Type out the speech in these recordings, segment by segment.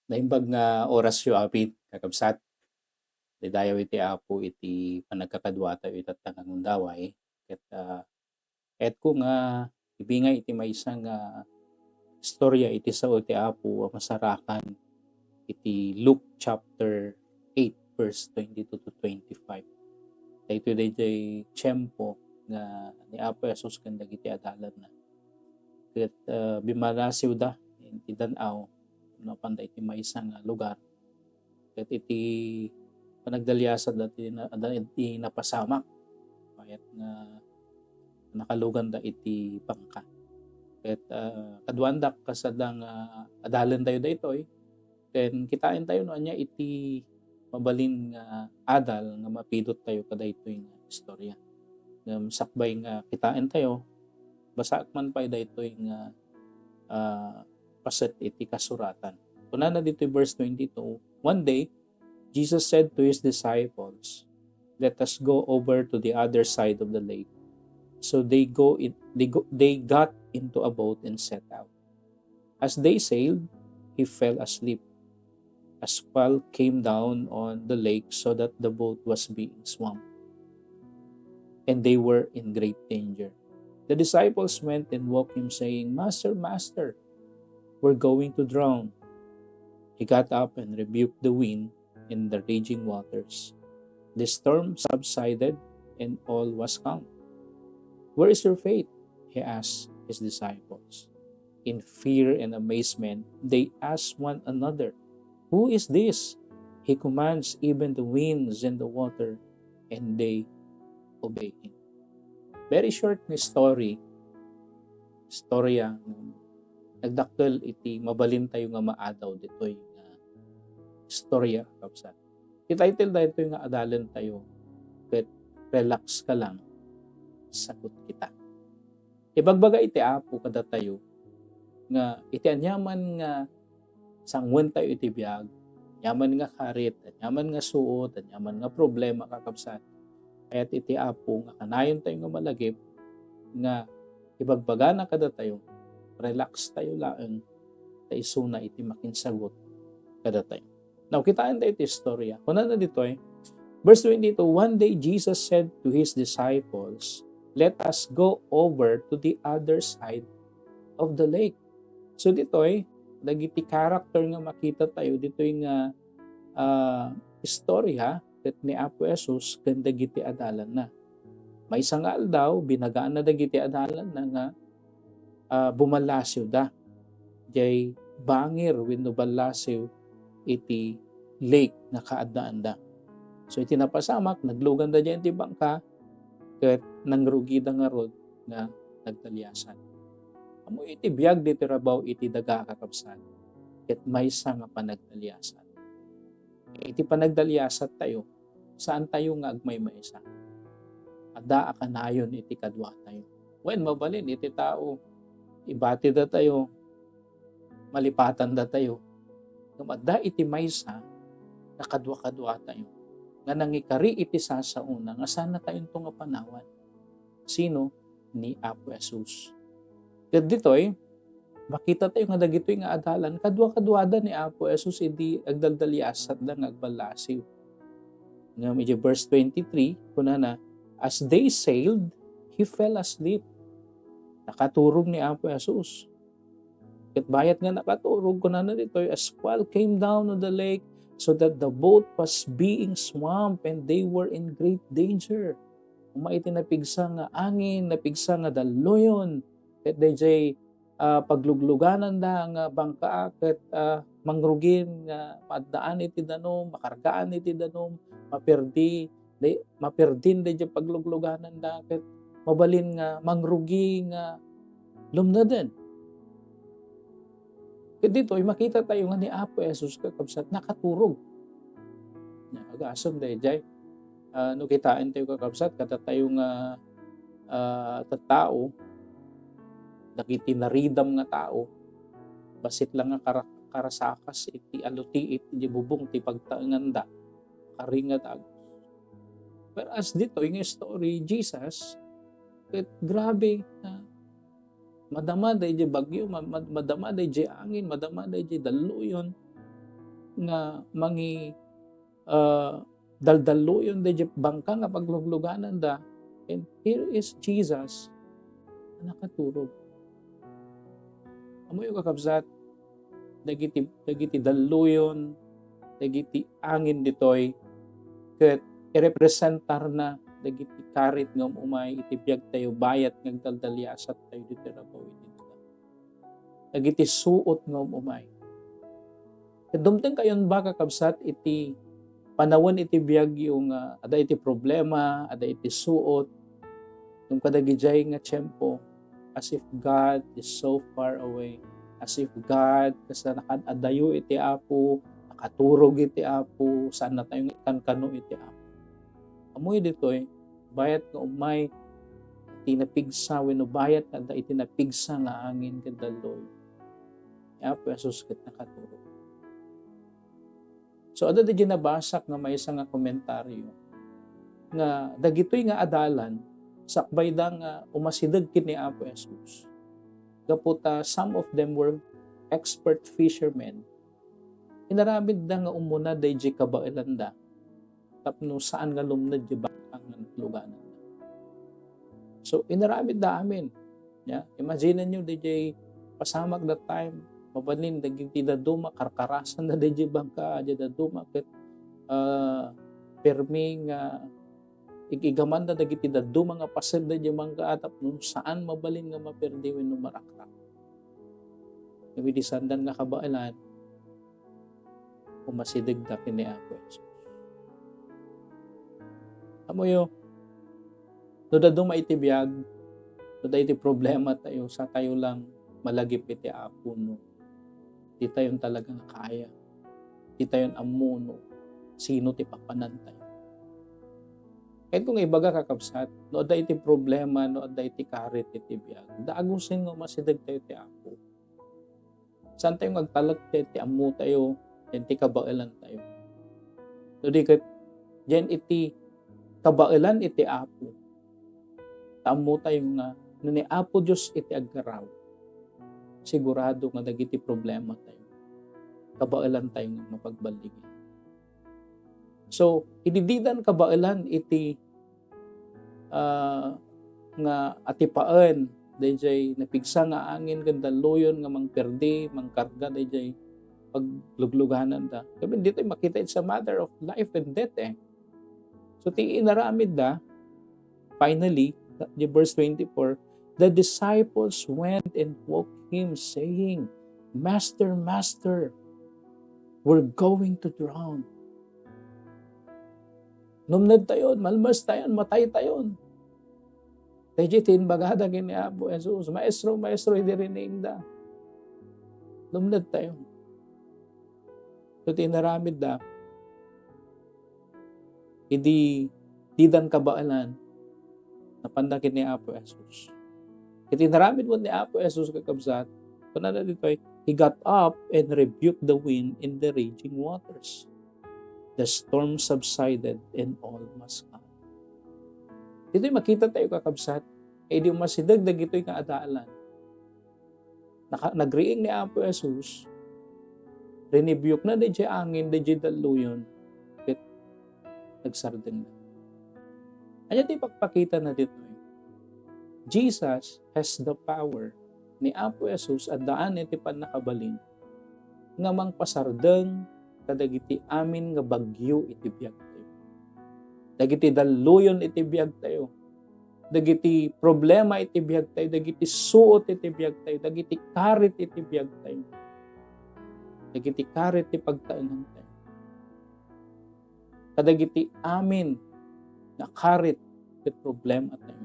Naimbag nga oras yu apit kakabsat, daydayaw iti Apo iti panagkakadwa tayo iti tanagundaway ket ko nga ibingay iti maysa nga istorya iti sao ti Apo a masarakan iti Luke chapter 8 verse 22 to 25. Daytoy dayjay tiyempo nga ni Apo Jesus ken dagiti adalan na. Ket bimalasiw da iti dan-aw napan iti maysa nga lugar. Ket iti panagdalyasad iti napasamak ket nga nakalugan da iti bangka. Ket kaduandak kasadang adalan tayo daytoy ken kitain tayo no anya iti mabalin nga adal nga mapidot tayo kadaytoy nga istorya. Ngem sakbay nga kitain tayo basaak man pay daytoy nga paset iti kasuratan. Kunana dito verse 22, one day Jesus said to his disciples, "Let us go over to the other side of the lake." So they got into a boat and set out. As they sailed, he fell asleep. A squall came down on the lake so that the boat was being swamped, and they were in great danger. The disciples went and woke him, saying, "Master, Master, we're going to drown." He got up and rebuked the wind and the raging waters. The storm subsided and all was calm. "Where is your faith?" he asked his disciples. In fear and amazement, they asked one another, "Who is this? He commands even the winds and the water, and they obey him." Very short ni story. Storya nagdakkel iti mabalin tayo nga maadaw ditoy nga istorya kapsat. Ititle daytoy nga adalan tayo ket relax ka lang sagot kita. Ibagbaga iti Apo kada tayo nga iti anyaman nga sangwen tayo iti biag, anyaman nga karit, anyaman nga suot, anyaman nga problema kakabsat. Kaya't iti Apo nga kanayon tayo nga malagip nga ibagbaga na kada tayo, relax tayo laeng taisuna iti makinsagot kada tayo. Now, kitaan tayo iti istorya. Kuna na dito verse 22, one day Jesus said to his disciples, "Let us go over to the other side of the lake." So dito dagiti character nga makita tayo dito nga istorya ket ni Apo Jesus ken dagiti adalan na. Maysa nga aldaw binagaan na dagiti adalan na nga bumalasyo da. Jay bangir wenno balasyo iti lake nga kaadaan da. So iti napasamak naglugan da diyan iti bangka ket nangrugi da nga rod nga nagtalyasan. Amo iti biag diti rabaw iti daga kakabsat ket maysa nga panagtalyasan. Iti panagdalyasat tayo saan tayo nga agmaymaysa. Adda kanayon iti kadwa tayo. Wen mabalin iti tao ibati da tayo malipatan da tayo. Ngem adda iti maysa nga kadwa-kadwa tayo. Nga nangikari iti sasauna nga sana tayong nga panawan. Sino? Ni Apo Jesus. Ket ditoy makita tayo nga dagitoy nga adalan kadwa-kadwada ni Apo Jesus idi agdaldalyasat da nga agbalasiw. Ngem iti verse 23 kunana, as they sailed, he fell asleep. Nakaturog ni Apo Jesus. Ket bayat nga nakaturog kunana ditoy, a squall came down on the lake so that the boat was being swamped and they were in great danger. Umaiti napigsa nga angin, napigsa nga daluyon, ket dayjay paglugluganan da nga bangka ket mangrugin nga maddaan iti danom, makargaan iti danom, maperdin dayjay paglugluganan da ket mabalin nga mangrugi nga lumnaden. Ket dito makita tayo nga ni Apo Jesus kakabsat nakaturog. Agasom dayjay no kitain tayo kakabsat kada tayo nga tattao dagiti naridam nga tao basit lang nga karasakas iti aluti iti bubong ti pagtaenganda karingat agos. Whereas dito yung story Jesus ket grabe madama dayjay bagyo, madama dayjay angin, madama dayjay daluyon. nga mangi daldaluyon da bangka nga paglugluganan da, and here is Jesus na nakaturog. Amoy kakabsat, dagiti daluyon, dagiti angin ditoy, ket irepresentar na dagiti karit nga umay iti biag tayo bayat nga daldalyasat tayo dito rabaw iti daga. Dagiti suot nga umay. Dumteng kayon ba kakabsat iti panawon iti biag yung ada iti problema, ada iti suot, yung kadagijay nga tiyempo, as if God is so far away, as if God kasi nakadayo iti Apo, nakaturog iti Apo, saan na tayong ikankano iti Apo. Amoy ditoy, bayat nga umay, iti napigsa, wenno bayat nga iti napigsa nga angin kadaloy. Apo Jesus ket nakaturog. So ada di ginabasak nga may isang nga komentaryo nga dagitoy nga adalan sakbay da nga umasidag kini Apo Jesus. Gaputa some of them were expert fishermen. Inaramid da nga umuna dayjay kabailan da tapno saan nga lumnad di bangkang nga luganan. So inaramid da amin. Yeah? Imagine nyo dayjay pasamak that time mabalin dagiti daduma karkarasan na dayjay bangka adya daduma ket permi nga igigaman da dagiti daduma nga pasel dayjay bangka tapno saan mabalin nga maperdi wenno marakrak. Ibidi sandan nga kabailan umasidag da kini Apo Jesus. Amoyo, no daduma iti biag, no da iti problema tayo, sa tayo lang malagip iti Apo no. Di tayo talagang kaya. Di tayo amuno. Sino ti papanan tayo. Kahit kung ibaga kakabsat, no da iti problema, no da iti karit iti biag, daagusin nga masidag tayo ti Apo. Saan tayo magtalak ti amu tayo, yan ti kabailan tayo. So di kat, yan iti kabailan iti Apo. Tamo tayo nga, ni Apo Diyos iti agaraw. Sigurado nga dagiti problema tayo. Kabailan tayo nga mapagbaligyan. So, idididan kabailan iti nga atipaan dayjay napigsa nga angin ken daluyon nga mangperdi, mangkarga dayjay paglugluganan da. Kaya dito makita it's a matter of life and death eh. So, ti inaramid da, finally, the verse 24, the disciples went and woke him saying, Master, Master, we're going to drown. Numnad tayon, malmas tayon, matay tayon. Tayo bagada kini Apo Jesus, Maestro, hindi rinig da. Numnad tayon. So tinaramid da, didan kabaalan, napandakin ni Apo Jesus. Itinaramid mo ni Apo Jesus kakabsat, kunana dito ay, he got up and rebuked the wind and the raging waters. The storm subsided and all was calm. Dito'y makita tayo kakabsat, di masidag ito'y kaadaalan. Nagriing ni Apo Jesus, rinibuke na diyay angin, diyay daluyon, at nagsardeng na. Ano ito'y pagpakita na dito? Jesus has the power ni Apo Jesus at daan iti panakabalin nga mangpasardeng kadagiti amin nga bagyo iti biag tayo. Dagiti daluyon iti biag tayo. Dagiti problema iti biag tayo. Dagiti suot iti biag tayo. Dagiti karit iti biag tayo. Dagiti karit iti pagtaanan tayo. Kadagiti amin na karit iti problema tayo.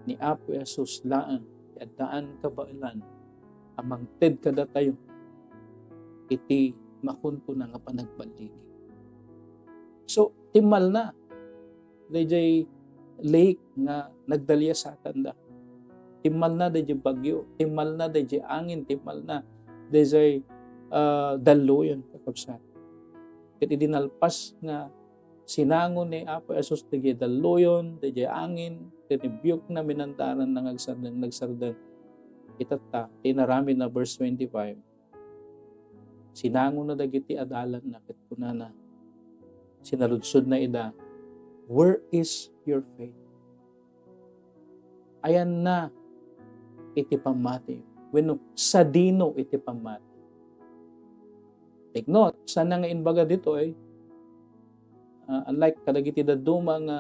Ni Apo Jesus laan, at daan kabailan, amang ted kada tayo, iti makunto na nga panagbaligi. So, timal na, dayjay lake nga nagdalya sa tanda. Timal na dayjay bagyo, timal na dayjay angin, timal na dayjay daluyon kakabsat. Ket idinalpas nga sinangon ni Apo Jesus dayjay daluyon, dayjay angin, tinibiyok na minandaran ng nagsardang. Itata, tinarami na verse 25. Sinango na dagiti adalan na ket kunana sinaludsod na ida, where is your faith? Ayan na iti pamati. Wenno sadino iti pamati. Take note, sana nga inbaga dito ay unlike kadagiti daduma nga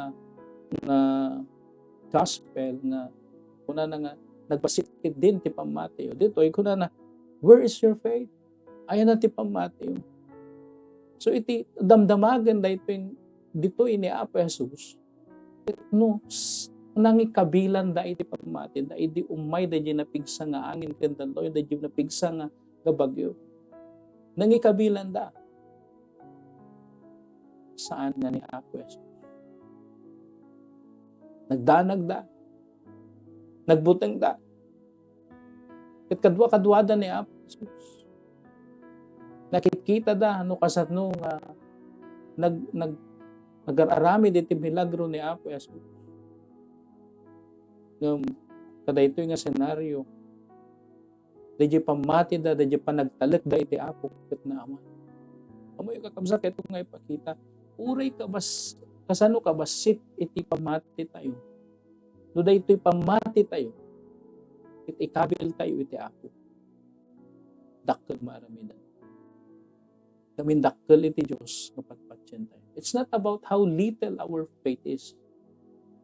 gospel nga kunana nga nagpasikit din ti pamati. Dito ay kunana, where is your faith? Ayan na ti pamati. So iti damdamagan dito ini Apo Jesus. No, nangikabilan da iti pamati, da iti umay da di napigsa nga angin ken dantoy, da di napigsa nga bagyo. Nangikabilan da. Saan nga ni Apo Jesus? Nagdanag da. Nagbuteng da. Ket kadwa-kadwada ni Apo Jesus. Nakikita da no kasano nga nag-aramid iti milagro ni Apo Jesus. Kada ito nga senaryo, dadya pamati da, dadya panagtalek da iti Apo ket na Ama. Amoy kakabsat ito nga ipakita, uray ka bas, kasano ka basit iti pamati tayo. No da ito'y pamati tayo, iti ikabil tayo iti Apo. Dakkel maramidan. Kamin dakkel iti Diyos kapatpatyan tayo. It's not about how little our faith is.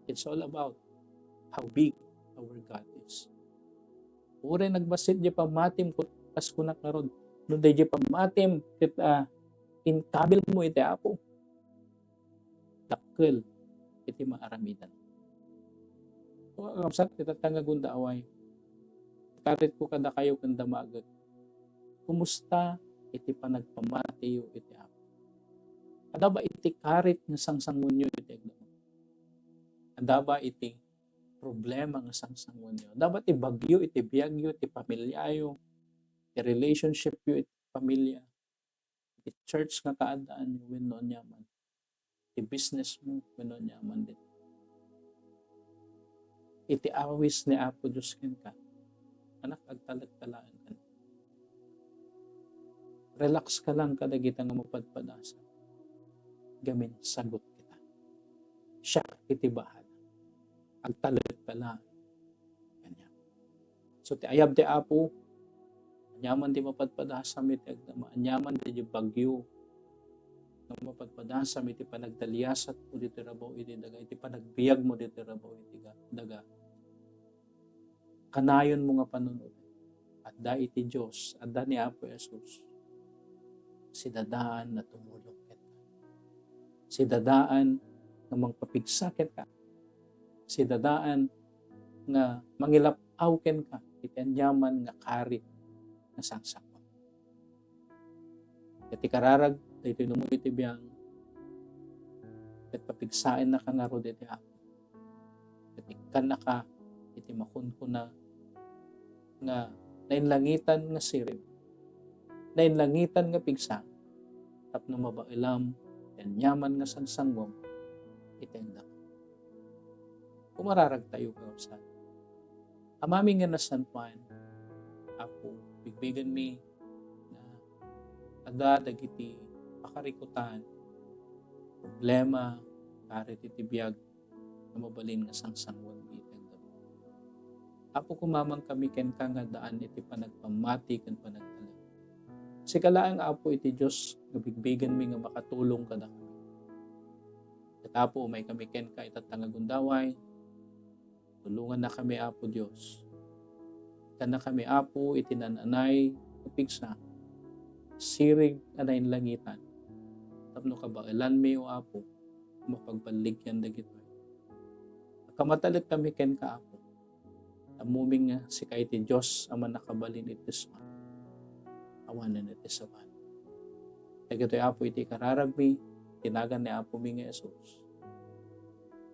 It's all about how big our God is. Uray nagbasit di pamatim kas kunak narod. No di pamatim ket inkabil mo iti Apo. Dakkel iti maaramidan. O kapsat iti tangagunda away. Karit ko kada kayo ken damaget. Kumusta iti panagpamatiyo iti Apo? Ada ba iti karit nga sangsangonyo iti agdama? Ada ba iti problema nga sangsangonyo? Dapat iti bagyo, iti biyagyo, iti pamilyayo, iti relationship yo, iti pamilya, iti church nga kaadaan yo, wenno nyaman. Iti business mo, wenno nyaman din. Iti awis ni Apo Diyos ken ka. Anak, agtalag-talaan ka. Relax ka lang kadagita nga mapadpadasa. Gamin, sagot kita. Siya iti bahala. Agtalag ka lang. Ganyan. So, ti ayab ti Apo, anyaman di mapadpadasa iti agdama, anyaman di bagyo, na mapadpadasa iti panagdaliyasat mo diti rabaw iti daga, iti panagbiag mo diti rabaw iti daga. Kanayon mo nga panunod. At da iti Diyos, at da ni Apo Jesus, si dadaan na tumulong kita. Si dadaan na mangpapigsakit ka. Si dadaan nga mangilapaw ken ka. Iti anyaman nga karit na sangsakot. Iti kararag, iti numo iti biyang, iti papigsain na ka nga rod iti Apo. Iti kan na ka, iti makunkuna nga nainlangitan nga sirip. Nainlangitan nga pigsa. Tapno mabailam, yan yaman nga sangsangwam, itenda. Kumararag tayo kausan. Amami nga nasanpan, Apo, bigbigan mi na ada dagiti pakarikutan, problema, karit iti biyag, na mabalin nga sangsangwam itenda. Apo, kumamang kami ken ka nga daan iti panagpamati ken panagtalag. Si kalaang Apo iti Diyos, nabigbigan mi nga makatulong kada kami. At Apo, may kami ken ka itatangagundaway, tulungan na kami Apo Diyos. Kana kami Apo, itinananay, kapigsa, sirig anayin langitan. Tapno kabailan mi o Apo, mapagbaligyan dagito. Kamatalit kami ken ka Apo. Amuming nga si kaiti Diyos aman nakabalin itis awanan iti saban. Dagito Apo iti kararagmi, tinagan ni Apo mi nga Jesus.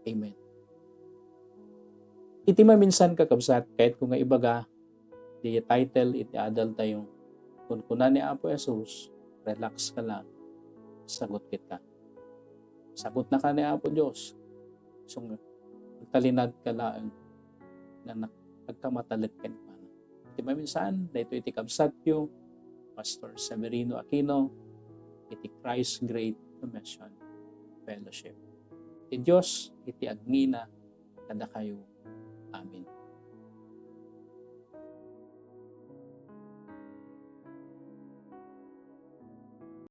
Amen. Iti maminsan kakabsat, kahit kung nga ibaga, di title iti adal tayong kung kuna ni Apo Jesus, relax ka lang, sagot kita. Sagot na ka ni Apo Diyos. So, talinad ka lang na nagkamatalit ka naman. Iti maminsan, dahito iti kabsat yung Pastor Severino Aquino, iti Christ Great Commission Fellowship. Ti Diyos iti agngina kada kayo. Amen.